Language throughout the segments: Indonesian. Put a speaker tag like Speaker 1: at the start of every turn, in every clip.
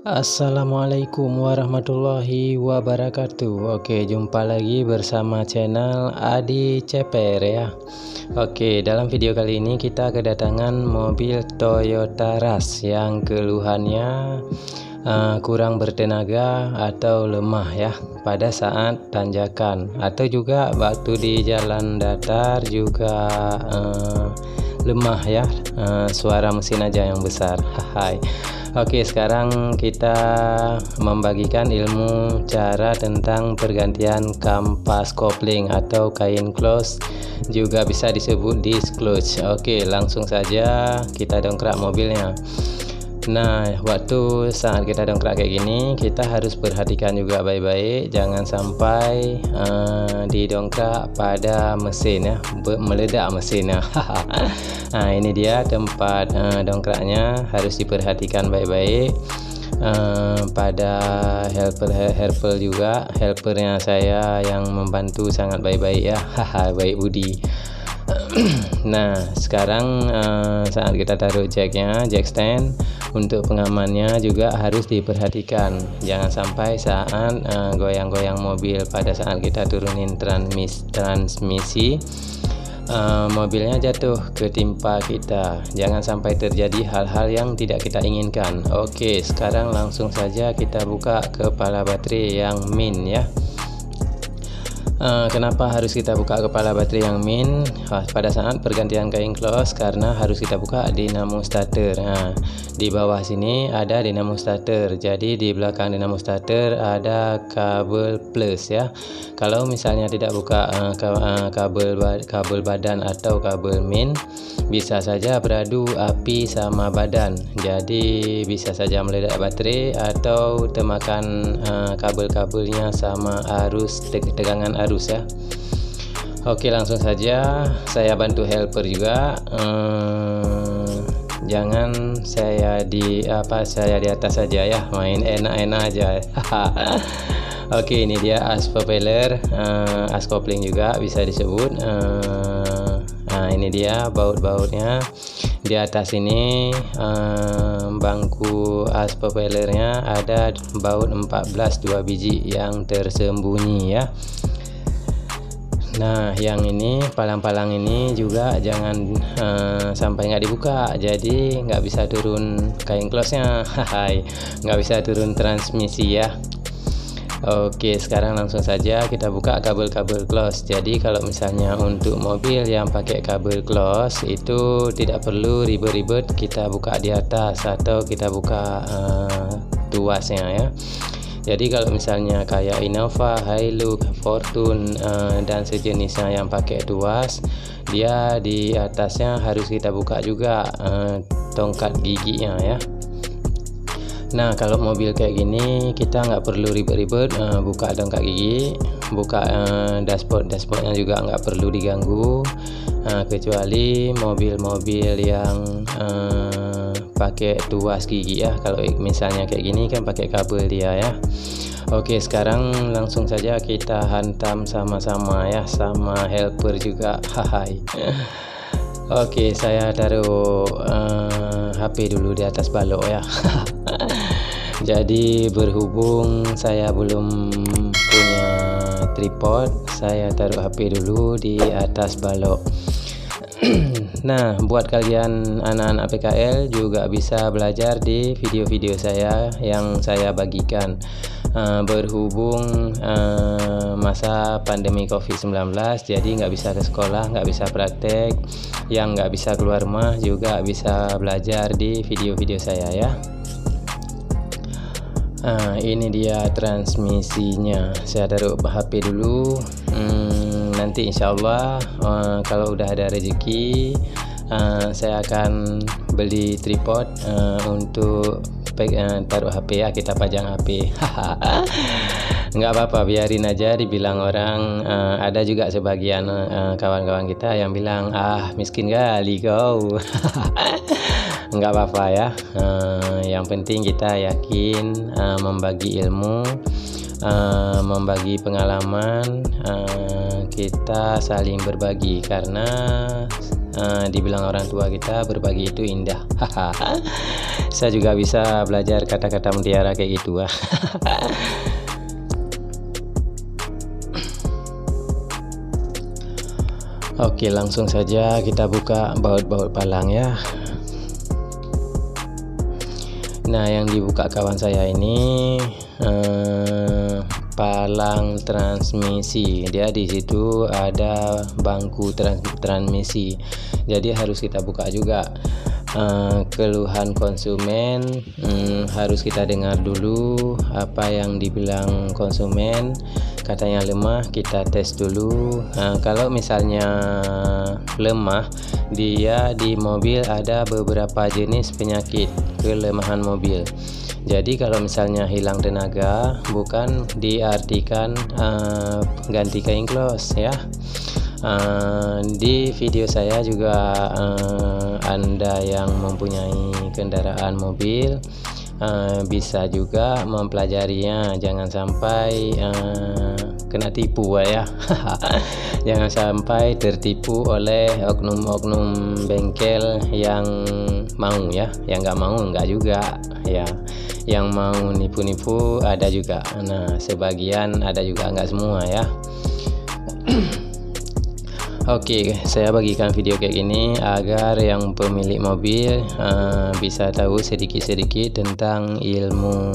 Speaker 1: Assalamualaikum warahmatullahi wabarakatuh. Oke, jumpa lagi bersama channel Adi Ceper ya. Oke, dalam video kali ini kita kedatangan mobil Toyota Rush yang keluhannya kurang bertenaga atau lemah ya pada saat tanjakan, atau juga waktu di jalan datar juga lemah ya, suara mesin aja yang besar. Hai. Oke, sekarang kita membagikan ilmu cara tentang pergantian kampas kopling atau kain close, juga bisa disebut disc clutch. Oke, langsung saja kita dongkrak mobilnya. Nah, waktu saat kita dongkrak kayak gini, kita harus perhatikan juga baik-baik, jangan sampai didongkrak pada mesin ya, meledak mesinnya. Nah, ini dia tempat dongkraknya, harus diperhatikan baik-baik. Pada helper juga, helpernya saya yang membantu sangat baik-baik ya. Baik budi. Nah, sekarang saat kita taruh jacknya, jack stand, untuk pengamannya juga harus diperhatikan, jangan sampai saat goyang-goyang mobil pada saat kita turunin transmisi, mobilnya jatuh ketimpa kita. Jangan sampai terjadi hal-hal yang tidak kita inginkan. Oke, sekarang langsung saja kita buka kepala baterai yang min ya. Kenapa harus kita buka kepala baterai yang min pada saat pergantian kain close? Karena harus kita buka dinamo starter. Nah, di bawah sini ada dinamo starter, jadi di belakang dinamo starter ada kabel plus ya. Kalau misalnya tidak buka kabel badan atau kabel min, bisa saja beradu api sama badan, jadi bisa saja meledak baterai atau termakan kabel-kabelnya sama arus, tegangan arus ya. Oke, langsung saja saya bantu helper juga. Jangan saya di atas saja ya, main enak-enak aja. Oke, ini dia as propeller, as kopling juga bisa disebut. Nah, ini dia baut-bautnya. Di atas ini bangku as propellernya ada baut 14 2 biji yang tersembunyi ya. Nah, yang ini palang-palang ini juga jangan sampai nggak dibuka, jadi nggak bisa turun kain close nya. Nggak bisa turun transmisi ya. Oke, sekarang langsung saja kita buka kabel-kabel close. Jadi kalau misalnya untuk mobil yang pakai kabel close itu tidak perlu ribet-ribet kita buka di atas atau kita buka tuasnya ya. Jadi kalau misalnya kayak Innova, Hilux, Fortune dan sejenisnya yang pakai tuas, dia di atasnya harus kita buka juga tongkat giginya ya. Nah, kalau mobil kayak gini kita nggak perlu ribet-ribet buka tongkat gigi, buka dashboardnya juga nggak perlu diganggu, kecuali mobil-mobil yang pakai tuas gigi ya. Kalau misalnya kayak gini kan pakai kabel dia ya. Oke, sekarang langsung saja kita hantam sama-sama ya, sama helper juga. Hai. Oke, saya taruh HP dulu di atas balok ya. Jadi berhubung saya belum punya tripod, saya taruh HP dulu di atas balok. Nah, buat kalian anak-anak PKL juga bisa belajar di video-video saya yang saya bagikan. Berhubung masa pandemi COVID-19, jadi nggak bisa ke sekolah, nggak bisa praktek, yang nggak bisa keluar rumah juga bisa belajar di video-video saya ya. Ini dia transmisinya. Saya taruh HP dulu. Nanti insya Allah kalau udah ada rezeki saya akan beli tripod untuk taruh HP ya, kita pajang HP. Nggak apa-apa, biarin aja dibilang orang. Ada juga sebagian kawan-kawan kita yang bilang, miskin kali kau. Nggak apa-apa ya, yang penting kita yakin membagi ilmu, membagi pengalaman, kita saling berbagi, karena dibilang orang tua kita berbagi itu indah. Saya juga bisa belajar kata-kata mutiara kayak gitu. Oke, langsung saja kita buka baut-baut palang ya. Nah, yang dibuka kawan saya ini palang transmisi. Dia di situ ada bangku transmisi. Jadi harus kita buka juga. Keluhan konsumen harus kita dengar dulu apa yang dibilang konsumen. Katanya lemah, kita tes dulu. Kalau misalnya lemah, dia di mobil ada beberapa jenis penyakit kelemahan mobil. Jadi kalau misalnya hilang tenaga, bukan diartikan ganti kain close ya. Di video saya juga Anda yang mempunyai kendaraan mobil bisa juga mempelajarinya. Jangan sampai kena tipu ya. Jangan sampai tertipu oleh oknum-oknum bengkel yang mau ya, yang nggak mau nggak juga ya, yang mau nipu-nipu ada juga. Nah, sebagian ada juga, nggak semua ya. Oke, saya bagikan video kayak gini agar yang pemilik mobil bisa tahu sedikit-sedikit tentang ilmu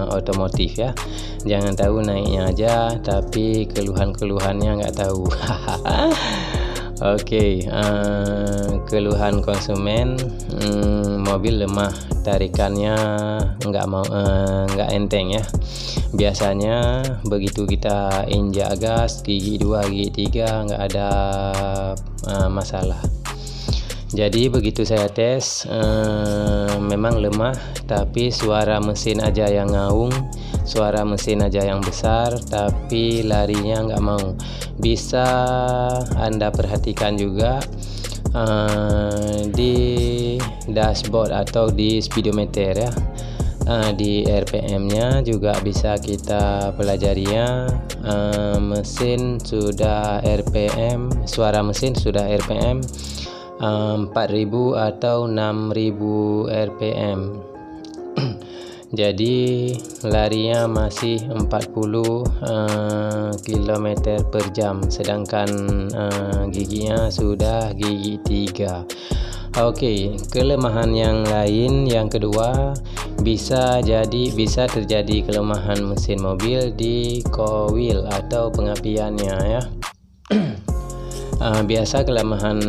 Speaker 1: otomotif ya. Jangan tahu naiknya aja, tapi keluhan-keluhannya nggak tahu. Oke, keluhan konsumen, mobil lemah, tarikannya nggak enteng ya. Biasanya begitu kita injak gas gigi 2 gigi 3 nggak ada masalah. Jadi begitu saya tes memang lemah, tapi suara mesin aja yang ngaung, suara mesin aja yang besar, tapi larinya nggak mau. Bisa Anda perhatikan juga di dashboard atau di speedometer ya. Di RPM-nya juga bisa kita pelajarinya. Mesin sudah RPM, suara mesin sudah RPM 4000 atau 6000 RPM. Jadi larinya masih 40 km per jam, sedangkan giginya sudah gigi 3. Oke, kelemahan yang lain yang kedua bisa terjadi kelemahan mesin mobil di koil atau pengapiannya ya. Biasa kelemahan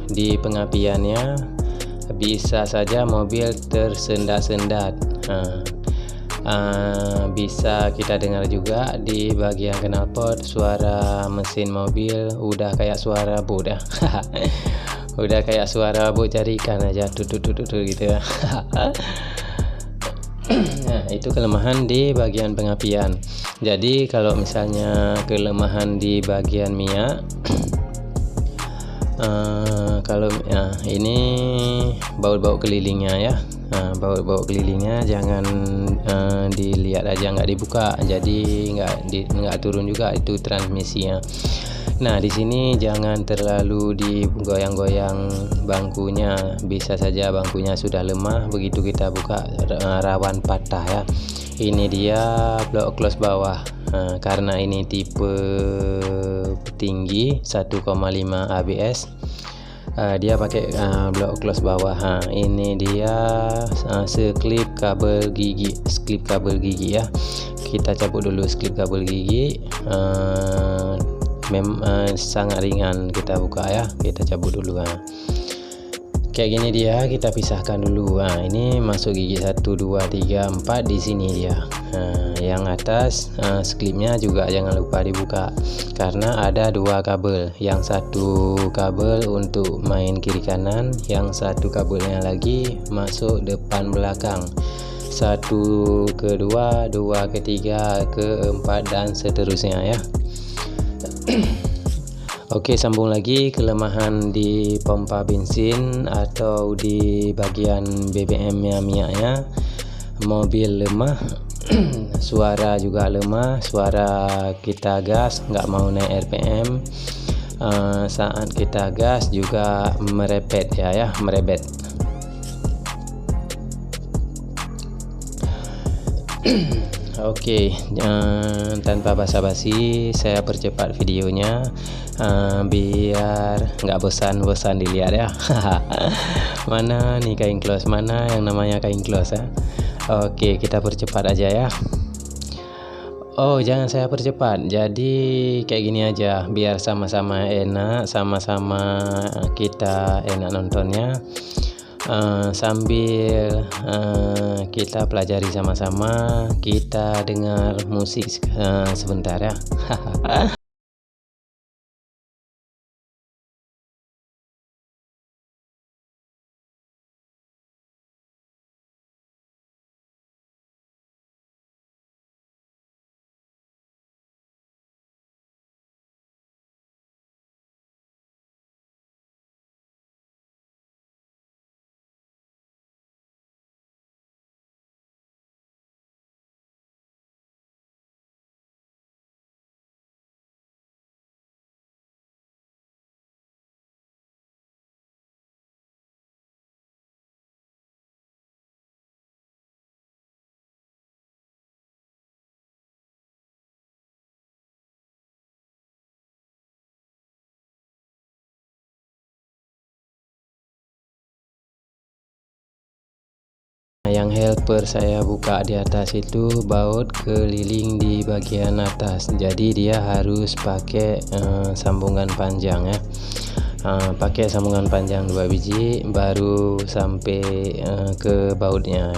Speaker 1: di pengapiannya bisa saja mobil tersendat-sendat. Bisa kita dengar juga di bagian knalpot suara mesin mobil udah kayak suara bot ya. Udah kayak suara bot cari ikan aja, tutut gitu ya. Nah, itu kelemahan di bagian pengapian. Jadi kalau misalnya kelemahan di bagian minyak, kalau ini baut-baut kelilingnya ya. Baut-baut kelilingnya jangan dilihat aja, nggak dibuka, jadi nggak turun juga itu transmisinya. Nah, di sini jangan terlalu digoyang-goyang bangkunya, bisa saja bangkunya sudah lemah, begitu kita buka rawan patah ya. Ini dia blok close bawah. Karena ini tipe tinggi 1,5 ABS, dia pakai blok close bawah. Ini dia seklip kabel gigi, ya. Kita cabut dulu sklip kabel gigi. Sangat ringan, kita buka ya, kita cabut dulu. Kayak gini dia, kita pisahkan dulu. Ini masuk gigi 1, 2, 3, 4 di sini dia. Yang atas sklipnya juga jangan lupa dibuka, karena ada 2 kabel. Yang satu kabel untuk main kiri kanan, yang satu kabelnya lagi masuk depan belakang. 1 ke 2, 2 ke 3, ke 4 dan seterusnya ya. Oke, sambung lagi. Kelemahan di pompa bensin atau di bagian BBM-nya, minyaknya. Mobil lemah, suara juga lemah, suara kita gas nggak mau naik RPM. saat kita gas juga merepet ya, merebet. Oke, tanpa basa-basi saya percepat videonya biar nggak bosan-bosan dilihat ya. Mana nih kain close, mana yang namanya kain close ya. Oke, kita percepat aja ya. Oh, jangan saya percepat, jadi kayak gini aja biar sama-sama enak, sama-sama kita enak nontonnya. Sambil kita pelajari sama-sama, kita dengar musik sebentar ya. Yang helper saya buka di atas itu baut keliling di bagian atas, jadi dia harus pakai sambungan panjang ya. Pakai sambungan panjang 2 biji baru sampai ke bautnya.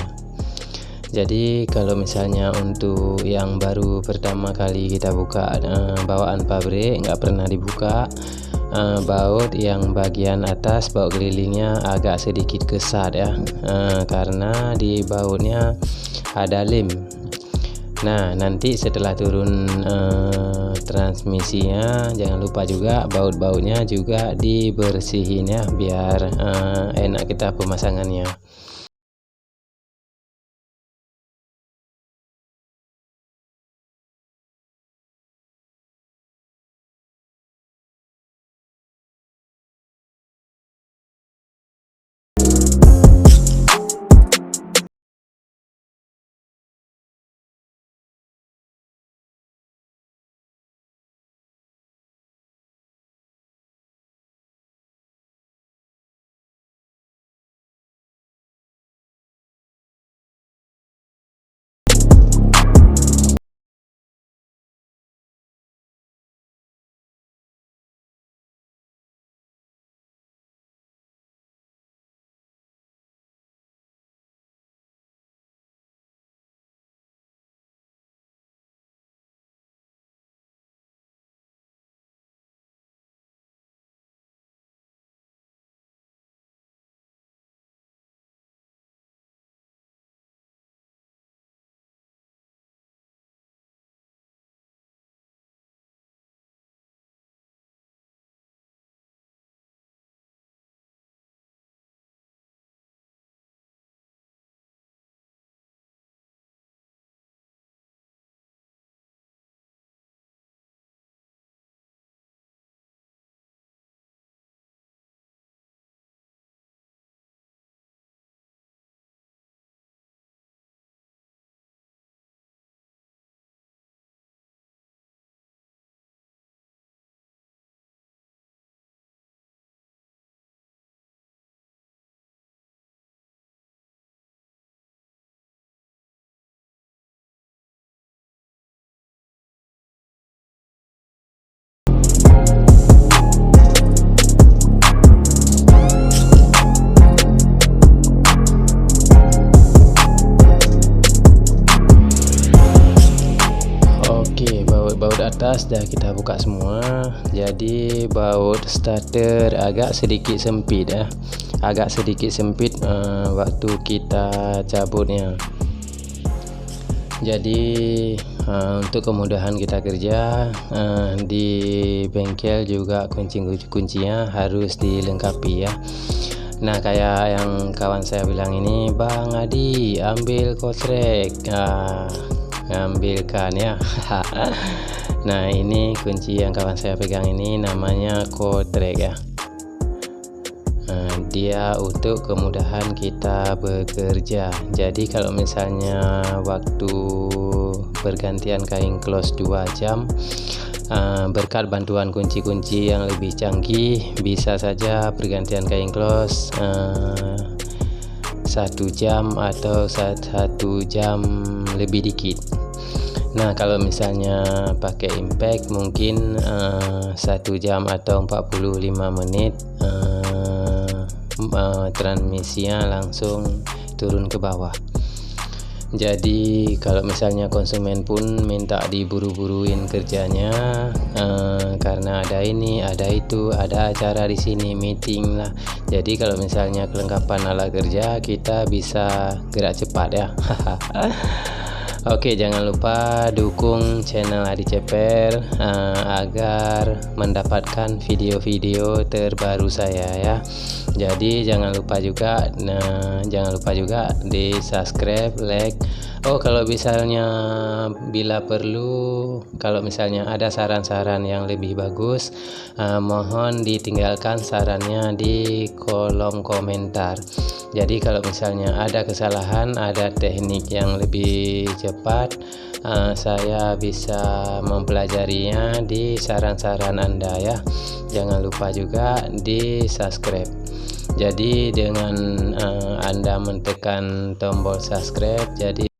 Speaker 1: Jadi kalau misalnya untuk yang baru pertama kali kita buka bawaan pabrik, nggak pernah dibuka, baut yang bagian atas, baut kelilingnya agak sedikit kesat ya, karena di bautnya ada lem. Nah, nanti setelah turun transmisinya jangan lupa juga baut-bautnya juga dibersihin ya, biar enak kita pemasangannya. Baut atas sudah kita buka semua, jadi baut starter agak sedikit sempit ya, waktu kita cabutnya. Jadi untuk kemudahan kita kerja di bengkel juga kuncinya harus dilengkapi ya. Nah, kayak yang kawan saya bilang ini, Bang Adi ambil kotrek, ngambilkan ya. Nah, ini kunci yang kawan saya pegang ini namanya Kotrek ya. Nah, dia untuk kemudahan kita bekerja. Jadi kalau misalnya waktu pergantian kain close 2 jam, berkat bantuan kunci-kunci yang lebih canggih, bisa saja pergantian kain close 1 jam atau 1 jam lebih dikit. Nah, kalau misalnya pakai impact mungkin 1 jam atau 45 menit transmisinya langsung turun ke bawah. Jadi kalau misalnya konsumen pun minta diburu-buruin kerjanya, karena ada ini, ada itu, ada acara di sini, meeting lah. Jadi kalau misalnya kelengkapan alat kerja, kita bisa gerak cepat ya. Oke, jangan lupa dukung channel Adi Ceper agar mendapatkan video-video terbaru saya ya. Jadi jangan lupa juga di subscribe, like. Oh, kalau misalnya bila perlu, kalau misalnya ada saran-saran yang lebih bagus, mohon ditinggalkan sarannya di kolom komentar. Jadi kalau misalnya ada kesalahan, ada teknik yang lebih cepat, saya bisa mempelajarinya di saran-saran Anda ya. Jangan lupa juga di subscribe. Jadi dengan Anda menekan tombol subscribe, jadi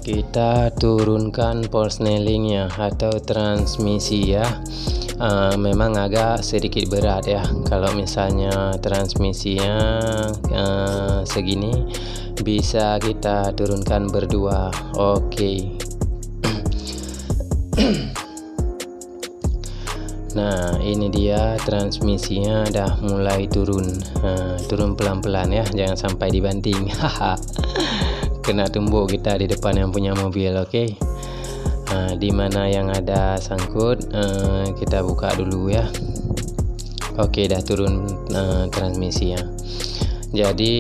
Speaker 1: kita turunkan persnelingnya atau transmisi ya. Memang agak sedikit berat ya kalau misalnya transmisinya segini, bisa kita turunkan berdua. Oke. Nah, ini dia transmisinya dah mulai turun. Turun pelan-pelan ya, jangan sampai dibanting. Kena tumbuk kita di depan yang punya mobil. Oke. Di mana yang ada sangkut, kita buka dulu ya. Oke, dah turun transmisinya. Jadi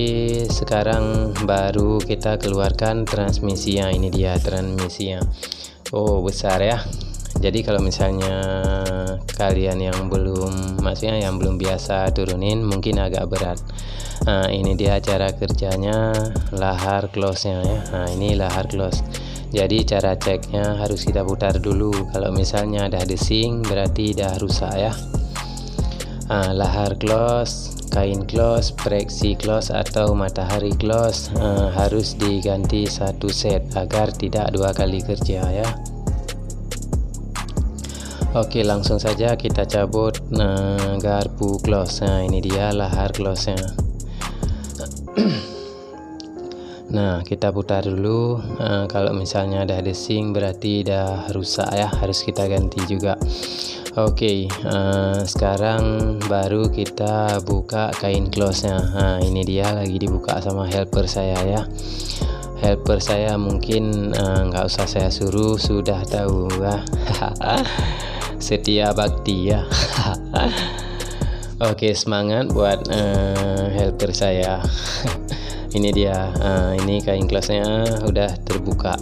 Speaker 1: sekarang baru kita keluarkan transmisinya. Ini dia transmisinya. Oh, besar ya. Jadi kalau misalnya kalian yang belum biasa turunin, mungkin agak berat. Ini dia cara kerjanya lahar close nya ya. Nah, ini lahar close. Jadi cara ceknya harus kita putar dulu. Kalau misalnya ada desing, berarti dah rusak ya. Lahar close, kain close, preksi close atau matahari close harus diganti 1 set agar tidak 2 kali kerja ya. Oke, langsung saja kita cabut garpu close. Nah, ini dia lahar close nya. Nah, kita putar dulu. Kalau misalnya ada desing, berarti dah rusak ya, harus kita ganti juga. Oke, sekarang baru kita buka kain close nya. Nah, ini dia lagi dibuka sama helper saya ya. Helper saya mungkin nggak usah saya suruh, sudah tahu ya. Setia bakti ya. Oke, semangat buat helper saya. Ini dia, ini kain close nya udah terbuka.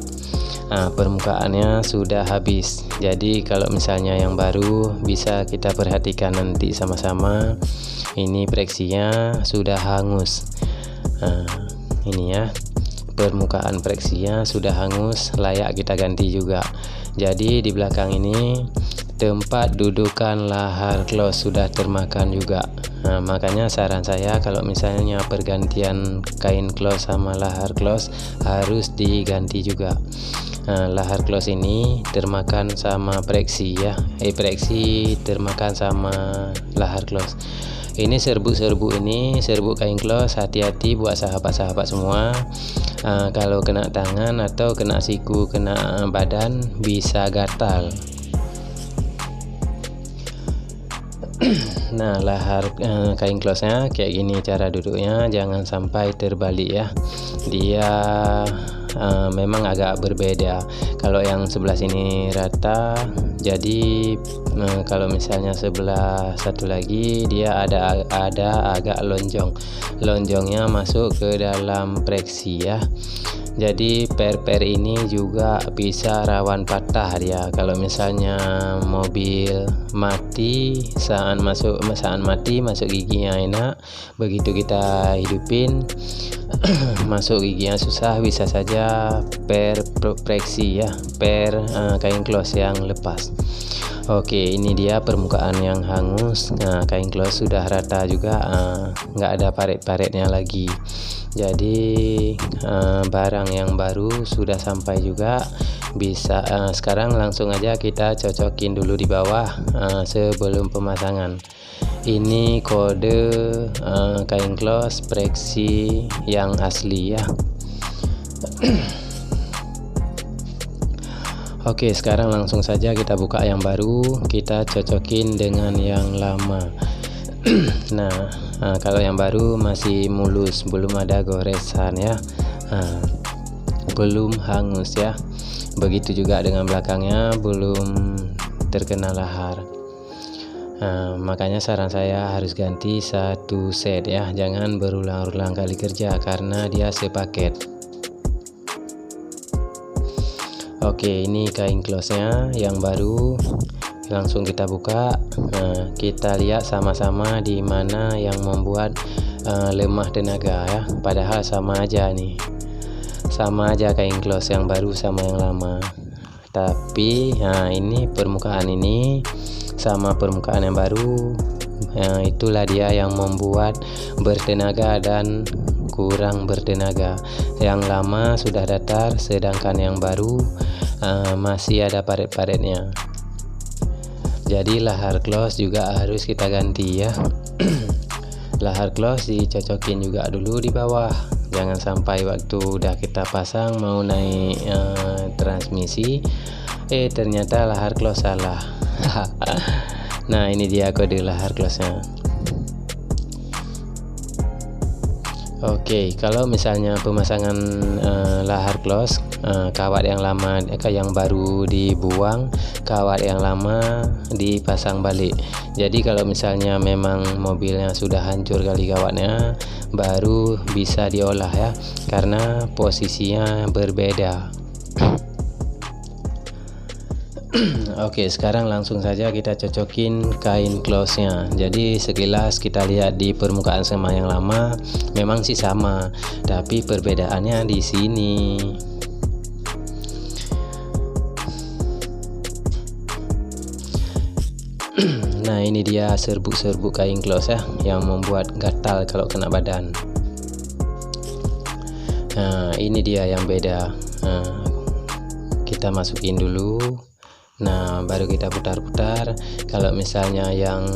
Speaker 1: Permukaannya sudah habis. Jadi kalau misalnya yang baru, bisa kita perhatikan nanti sama-sama. Ini preksinya sudah hangus. Ini ya, permukaan preksinya sudah hangus, layak kita ganti juga. Jadi di belakang ini tempat dudukan lahar close sudah termakan juga. Nah, makanya saran saya kalau misalnya pergantian kain close sama lahar close harus diganti juga. Nah, lahar close ini termakan sama preksi ya, preksi termakan sama lahar close. Ini serbuk ini serbuk kain close, hati-hati buat sahabat-sahabat semua. Kalau kena tangan atau kena siku, kena badan bisa gatal. Nah, lahar kain close nya kayak gini cara duduknya, jangan sampai terbalik ya. Dia memang agak berbeda. Kalau yang sebelah sini rata, jadi kalau misalnya sebelah satu lagi dia ada agak lonjongnya masuk ke dalam preksi ya. Jadi per ini juga bisa rawan patah dia. Kalau misalnya mobil mati saat mati masuk giginya enak, begitu kita hidupin masuk giginya susah, bisa saja preksi ya, kain close yang lepas. Oke, ini dia permukaan yang hangus. Nah, kain close sudah rata juga, nggak ada paret-paretnya lagi. Jadi barang yang baru sudah sampai juga. Bisa sekarang langsung aja kita cocokin dulu di bawah sebelum pemasangan. Ini kode kain close preksi yang asli ya. Oke, sekarang langsung saja kita buka yang baru, kita cocokin dengan yang lama. Nah, kalau yang baru masih mulus, belum ada goresan ya, belum hangus ya. Begitu juga dengan belakangnya, belum terkena lahar. Makanya saran saya harus ganti satu set ya, jangan berulang-ulang kali kerja karena dia sepaket. Oke, ini kain close nya yang baru, langsung kita buka. Kita lihat sama-sama di mana yang membuat lemah tenaga ya, padahal sama aja nih, sama aja kain close yang baru sama yang lama. Tapi ini permukaan ini sama permukaan yang baru, itulah dia yang membuat bertenaga dan kurang bertenaga. Yang lama sudah datar, sedangkan yang baru masih ada paret-paretnya. Jadi lahar close juga harus kita ganti ya. Lahar close dicocokin juga dulu di bawah, jangan sampai waktu udah kita pasang mau naik transmisi ternyata lahar close salah. Nah, ini dia kode lahar close nya. Oke, kalau misalnya pemasangan lahar close, kawat yang lama yang baru dibuang, kawat yang lama dipasang balik. Jadi kalau misalnya memang mobilnya sudah hancur kali kawatnya, baru bisa diolah ya, karena posisinya berbeda. Oke, sekarang langsung saja kita cocokin kain close nya. Jadi sekilas kita lihat di permukaan sama yang lama, memang sih sama, tapi perbedaannya di sini. Nah, ini dia serbuk-serbuk kain close ya, yang membuat gatal kalau kena badan. Nah, ini dia yang beda. Kita masukin dulu. Nah, baru kita putar-putar. Kalau misalnya yang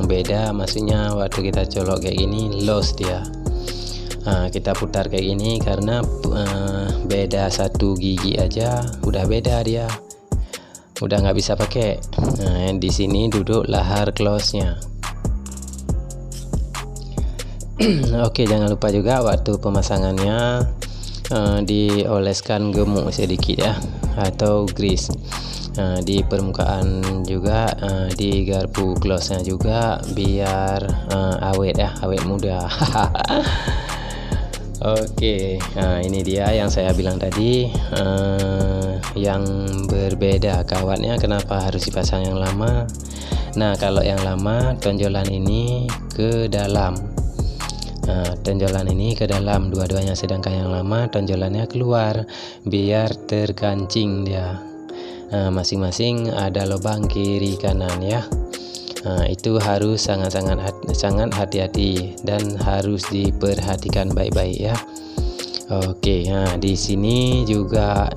Speaker 1: beda, maksudnya waktu kita colok kayak gini lost dia. Kita putar kayak gini karena beda satu gigi aja udah beda dia, udah nggak bisa pakai. Nah, di sini duduk lahar close-nya. Oke, jangan lupa juga waktu pemasangannya dioleskan gemuk sedikit ya, atau grease di permukaan juga, di garpu close nya juga, biar awet ya, awet muda. Oke, nah ini dia yang saya bilang tadi, yang berbeda kawatnya. Kenapa harus dipasang yang lama? Nah, kalau yang lama tonjolan ini ke dalam, tonjolan ini ke dalam dua-duanya, sedangkan yang lama tonjolannya keluar biar tergancing dia. masing-masing ada lubang kiri kanan ya. Itu harus sangat hati-hati dan harus diperhatikan baik-baik ya. Oke, di sini juga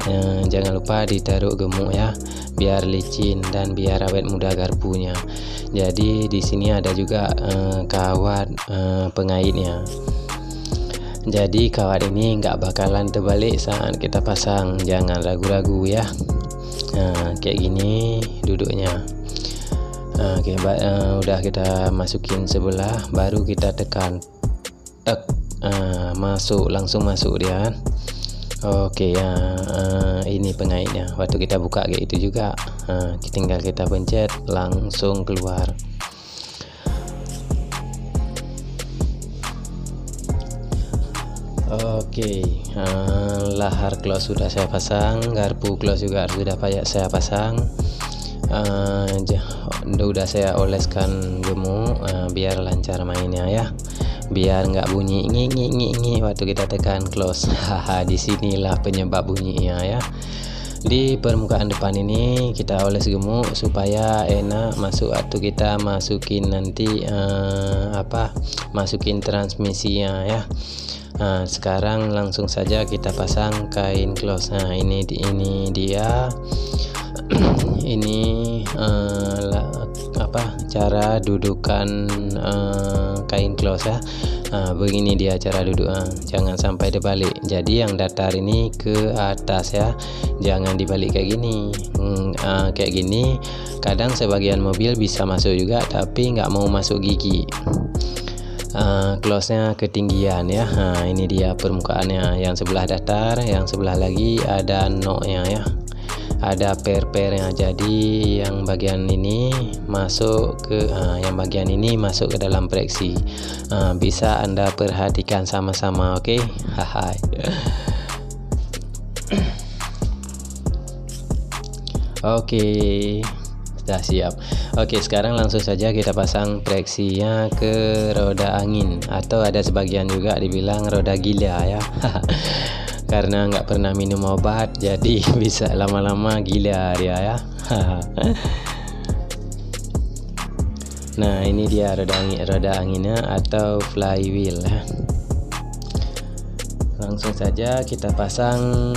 Speaker 1: jangan lupa ditaruh gemuk ya, biar licin dan biar awet muda garpunya. Jadi di sini ada juga kawat pengaitnya. Jadi kawat ini nggak bakalan terbalik saat kita pasang, jangan ragu-ragu ya. Kayak gini duduknya. Oke, udah kita masukin sebelah, baru kita tekan, langsung masuk dia. Oke ya, ini pengaitnya. Waktu kita buka kayak itu juga, tinggal kita pencet langsung keluar. Oke, lahar close sudah saya pasang, garpu close juga sudah saya pasang. Udah saya oleskan gemuk biar lancar mainnya ya, biar nggak bunyi ngi waktu kita tekan close. Disinilah penyebab bunyinya ya. Di permukaan depan ini kita oles gemuk supaya enak masuk waktu kita masukin nanti masukin transmisinya ya. Sekarang langsung saja kita pasang kain close. Ini dia ini cara dudukan kain close ya. Begini dia cara duduk, jangan sampai dibalik. Jadi yang datar ini ke atas ya, jangan dibalik kayak gini. Kayak gini kadang sebagian mobil bisa masuk juga, tapi nggak mau masuk gigi. Close-nya ketinggian ya. Ini dia permukaannya, yang sebelah datar, yang sebelah lagi ada noknya ya, ada per-pernya. Jadi yang bagian ini masuk ke ke dalam preksi. Bisa Anda perhatikan sama-sama, oke? Oke, sudah siap. Oke, sekarang langsung saja kita pasang preksinya ke roda angin, atau ada sebagian juga dibilang roda gila ya. Karena nggak pernah minum obat, jadi bisa lama-lama gila dia ya. Nah, ini dia roda anginnya atau flywheel ya. Langsung saja kita pasang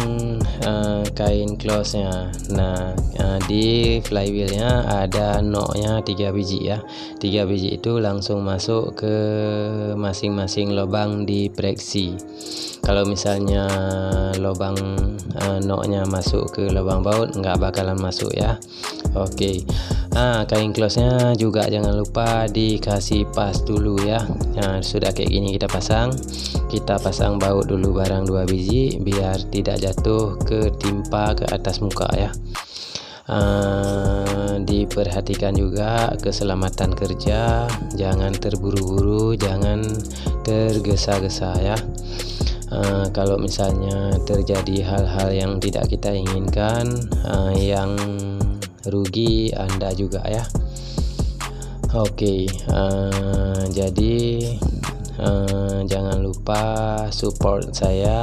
Speaker 1: kain close-nya. Nah, di flywheelnya ada noknya 3 biji ya. 3 biji itu langsung masuk ke masing-masing lubang di preksi. Kalau misalnya lubang noknya masuk ke lubang baut, nggak bakalan masuk ya. Oke, kain close-nya juga jangan lupa dikasih pas dulu ya. Nah, sudah kayak gini kita pasang baut dulu barang 2 biji biar tidak jatuh ketimpa ke atas muka ya. Diperhatikan juga keselamatan kerja, jangan terburu-buru, jangan tergesa-gesa ya. Kalau misalnya terjadi hal-hal yang tidak kita inginkan, yang rugi Anda juga ya. Oke, jadi jangan lupa support saya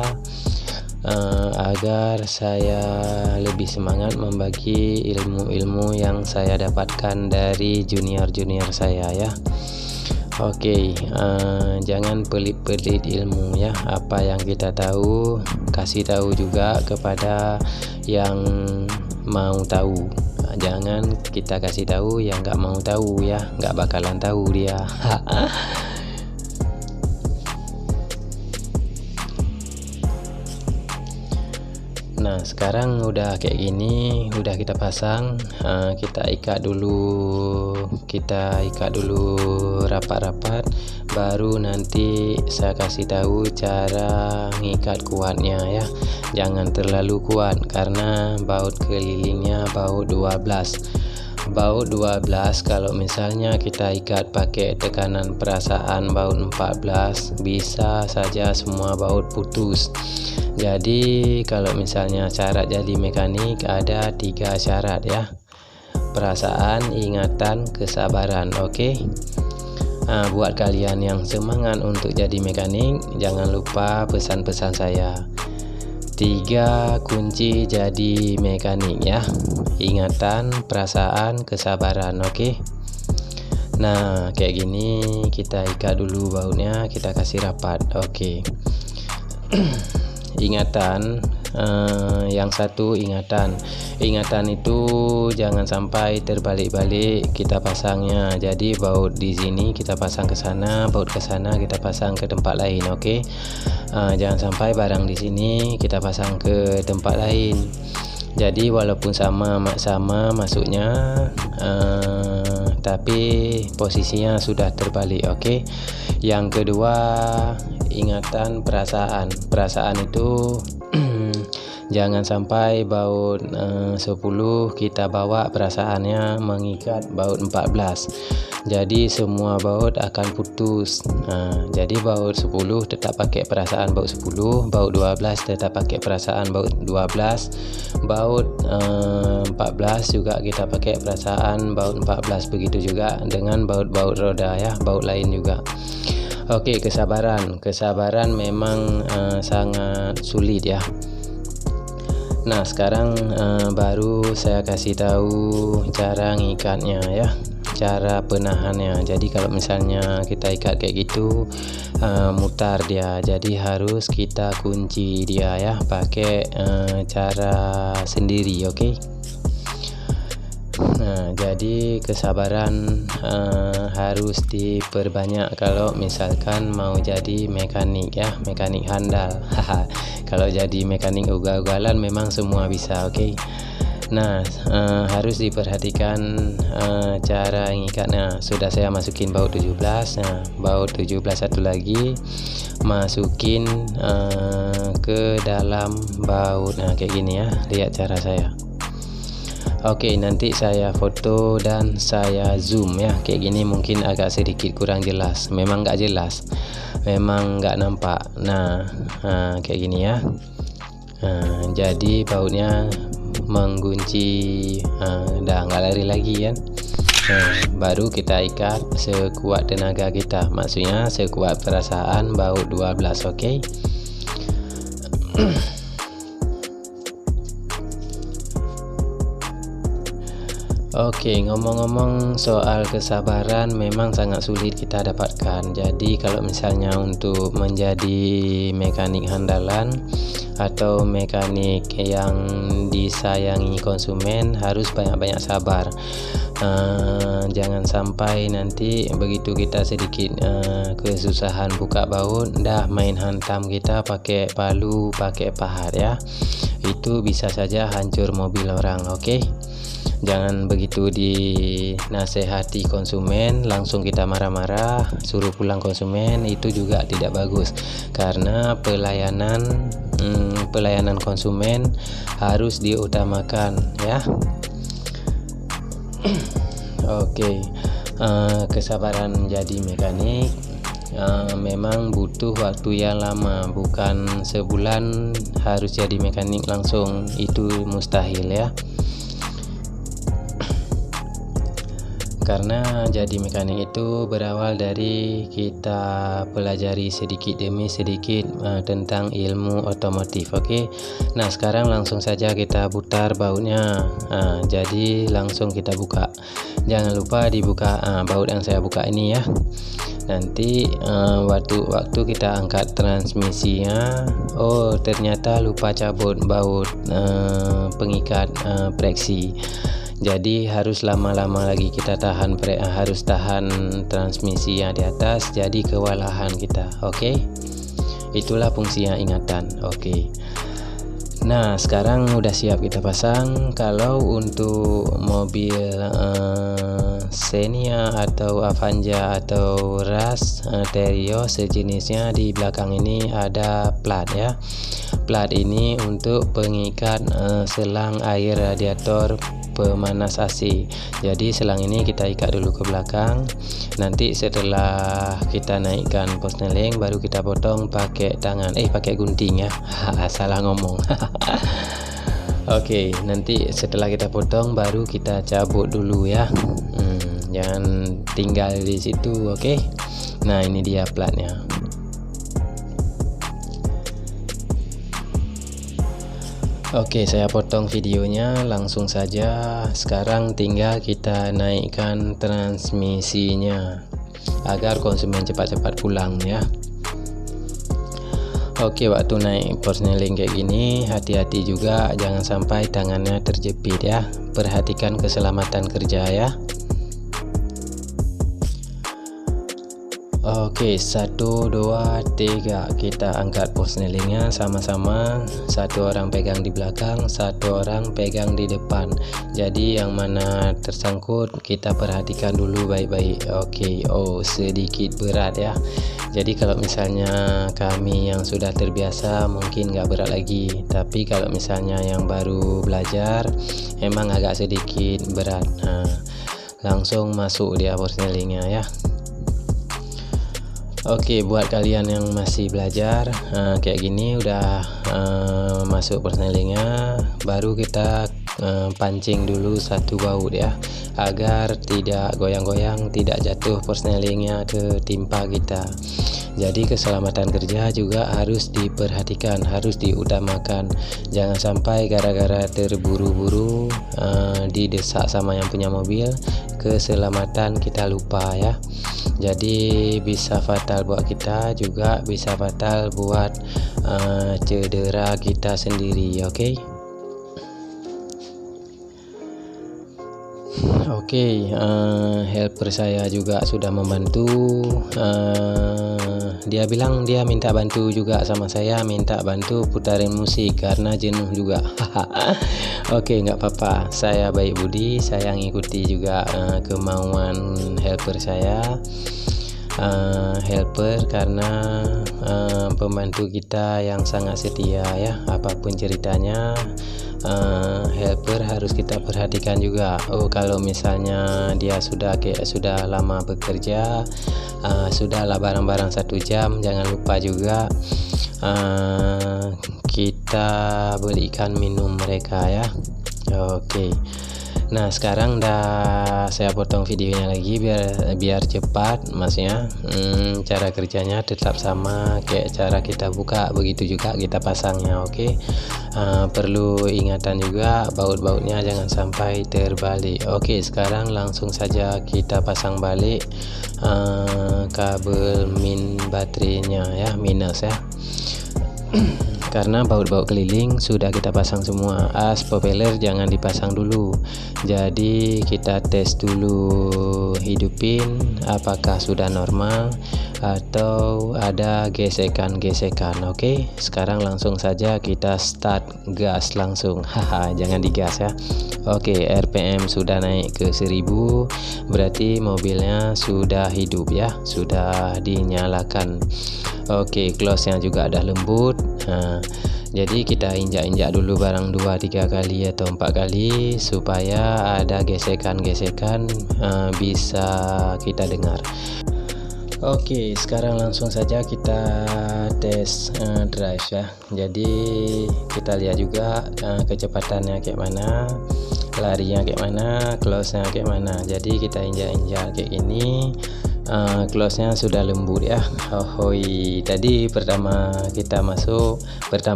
Speaker 1: agar saya lebih semangat membagi ilmu-ilmu yang saya dapatkan dari junior-junior saya ya. Oke, jangan pelit-pelit ilmu ya. Apa yang kita tahu, kasih tahu juga kepada yang mau tahu. Jangan kita kasih tahu yang nggak mau tahu ya, nggak bakalan tahu dia. Nah, sekarang udah kayak gini, udah kita pasang. Kita ikat dulu rapat-rapat, baru nanti saya kasih tahu cara ngikat kuatnya ya. Jangan terlalu kuat karena baut kelilingnya baut 12. Baut 12 kalau misalnya kita ikat pakai tekanan perasaan baut 14, bisa saja semua baut putus. Jadi kalau misalnya syarat jadi mekanik ada 3 syarat ya: perasaan, ingatan, kesabaran. Oke. Buat kalian yang semangat untuk jadi mekanik, jangan lupa pesan-pesan saya. 3 kunci jadi mekanik ya. Ingatan, perasaan, kesabaran. Oke. Nah, kayak gini kita ikat dulu bautnya, kita kasih rapat. Oke. Ingatan, yang satu ingatan itu jangan sampai terbalik-balik kita pasangnya. Jadi baut di sini kita pasang ke sana, baut ke sana kita pasang ke tempat lain. Oke. Jangan sampai barang di sini kita pasang ke tempat lain. Jadi walaupun sama masuknya, tapi posisinya sudah terbalik. Oke. Yang kedua ingatan, perasaan itu jangan sampai baut 10 kita bawa perasaannya mengikat baut 14, jadi semua baut akan putus. Jadi baut 10 tetap pakai perasaan baut 10, baut 12 tetap pakai perasaan baut 12, baut 14 juga kita pakai perasaan baut 14. Begitu juga dengan baut-baut roda ya, baut lain juga. Oke, kesabaran memang sangat sulit ya. Nah, sekarang baru saya kasih tahu cara ngikatnya ya, cara penahannya. Jadi kalau misalnya kita ikat kayak gitu, mutar dia, jadi harus kita kunci dia ya, pakai cara sendiri. Oke. Nah, jadi kesabaran harus diperbanyak kalau misalkan mau jadi mekanik ya, mekanik handal. Kalau jadi mekanik ugal-ugalan memang semua bisa. Oke. Nah, harus diperhatikan cara ngikatnya. Sudah saya masukin baut 17. Nah, baut 17 satu lagi masukin ke dalam baut. Nah, kayak gini ya, lihat cara saya. Oke, nanti saya foto dan saya zoom ya. Kayak gini mungkin agak sedikit kurang jelas. Memang nggak jelas, memang nggak nampak. Nah, kayak gini ya. Jadi bautnya menggunci, udah nggak lari lagi kan. Baru kita ikat sekuat tenaga kita, maksudnya sekuat perasaan baut 12. Oke. Oke, ngomong-ngomong soal kesabaran memang sangat sulit kita dapatkan. Jadi kalau misalnya untuk menjadi mekanik handalan atau mekanik yang disayangi konsumen, harus banyak-banyak sabar. Jangan sampai nanti begitu kita sedikit kesusahan buka baut, dah main hantam kita pakai palu, pakai pahat ya. Itu bisa saja hancur mobil orang. Oke. Jangan begitu dinasehati konsumen langsung kita marah-marah suruh pulang konsumen, itu juga tidak bagus, karena pelayanan konsumen harus diutamakan ya. Oke. Kesabaran menjadi mekanik memang butuh waktu yang lama, bukan sebulan harus jadi mekanik langsung, itu mustahil ya. Karena jadi mekanik itu berawal dari kita pelajari sedikit demi sedikit tentang ilmu otomotif. Oke. Nah, sekarang langsung saja kita putar bautnya. Jadi langsung kita buka. Jangan lupa dibuka baut yang saya buka ini ya. Nanti waktu kita angkat transmisinya, oh ternyata lupa cabut baut pengikat freksi. Jadi harus lama-lama lagi kita harus tahan transmisi yang di atas, jadi kewalahan kita. Oke. Itulah fungsinya ingatan. Oke. Nah, sekarang udah siap kita pasang. Kalau untuk mobil Xenia atau Avanza atau Rush Terios sejenisnya, di belakang ini ada plat ya. Plat ini untuk pengikat selang air radiator pemanas AC. Jadi selang ini kita ikat dulu ke belakang. Nanti setelah kita naikkan posneling baru kita potong pakai tangan. Pakai gunting ya. Salah ngomong. Oke, nanti setelah kita potong baru kita cabut dulu ya. Jangan tinggal di situ. Oke. Nah, ini dia platnya. Oke, saya potong videonya langsung saja. Sekarang tinggal kita naikkan transmisinya agar konsumen cepat-cepat pulang ya. Oke, waktu naik persneling kayak gini hati-hati juga, jangan sampai tangannya terjepit ya. Perhatikan keselamatan kerja ya. Oke, 1 2 3 kita angkat persnelingnya sama-sama. Satu orang pegang di belakang, satu orang pegang di depan. Jadi yang mana tersangkut kita perhatikan dulu baik-baik. Oke, oh sedikit berat ya. Jadi kalau misalnya kami yang sudah terbiasa mungkin nggak berat lagi, tapi kalau misalnya yang baru belajar emang agak sedikit berat. Nah, langsung masuk dia persnelingnya ya. Oke, buat kalian yang masih belajar kayak gini udah masuk persnelingnya, baru kita pancing dulu satu baut ya, agar tidak goyang-goyang, tidak jatuh persnelingnya ke timpa kita. Jadi keselamatan kerja juga harus diperhatikan, harus diutamakan. Jangan sampai gara-gara terburu-buru didesak sama yang punya mobil, keselamatan kita lupa ya. Jadi bisa fatal buat kita, juga bisa fatal buat cedera kita sendiri. Oke, helper saya juga sudah membantu. Dia bilang dia minta bantu juga sama saya, minta bantu putarin musik karena jenuh juga. Oke, nggak apa-apa, saya baik budi, saya ngikuti juga kemauan helper saya. Helper karena pembantu kita yang sangat setia ya, apapun ceritanya helper harus kita perhatikan juga. Oh, kalau misalnya dia sudah lama bekerja, sudahlah barang-barang 1 jam, jangan lupa juga kita belikan minum mereka ya. Oke. Nah, sekarang dah saya potong videonya lagi biar cepat, maksudnya cara kerjanya tetap sama kayak cara kita buka, begitu juga kita pasangnya. Oke. Perlu ingatan juga, baut-bautnya jangan sampai terbalik. Oke, sekarang langsung saja kita pasang balik kabel min baterainya ya, minus ya. Karena baut-baut keliling sudah kita pasang semua, as propeller jangan dipasang dulu. Jadi kita tes dulu, hidupin apakah sudah normal atau ada gesekan-gesekan. Oke, sekarang langsung saja kita start gas langsung. Jangan digas ya. Oke, RPM sudah naik ke 1000, berarti mobilnya sudah hidup ya, sudah dinyalakan. Oke, close-nya juga ada lembut. Jadi kita injak-injak dulu barang 2-3 kali atau 4 kali supaya ada gesekan-gesekan bisa kita dengar. Oke, sekarang langsung saja kita tes drive ya. Jadi kita lihat juga kecepatannya kayak mana, larinya kayak mana, close-nya kayak mana. Jadi kita injak-injak kayak gini. Close-nya sudah lembut ya. Tadi pertama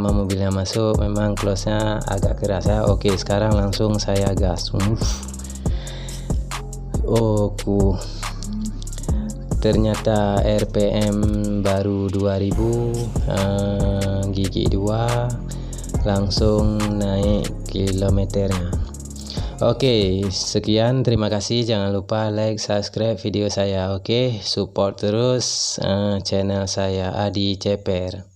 Speaker 1: mobilnya masuk memang close-nya agak keras ya. Oke, sekarang langsung saya gas. Ternyata RPM baru 2000, gigi 2 langsung naik kilometernya. Oke, sekian, terima kasih. Jangan lupa like, subscribe video saya. Oke, support terus channel saya Adi Ceper.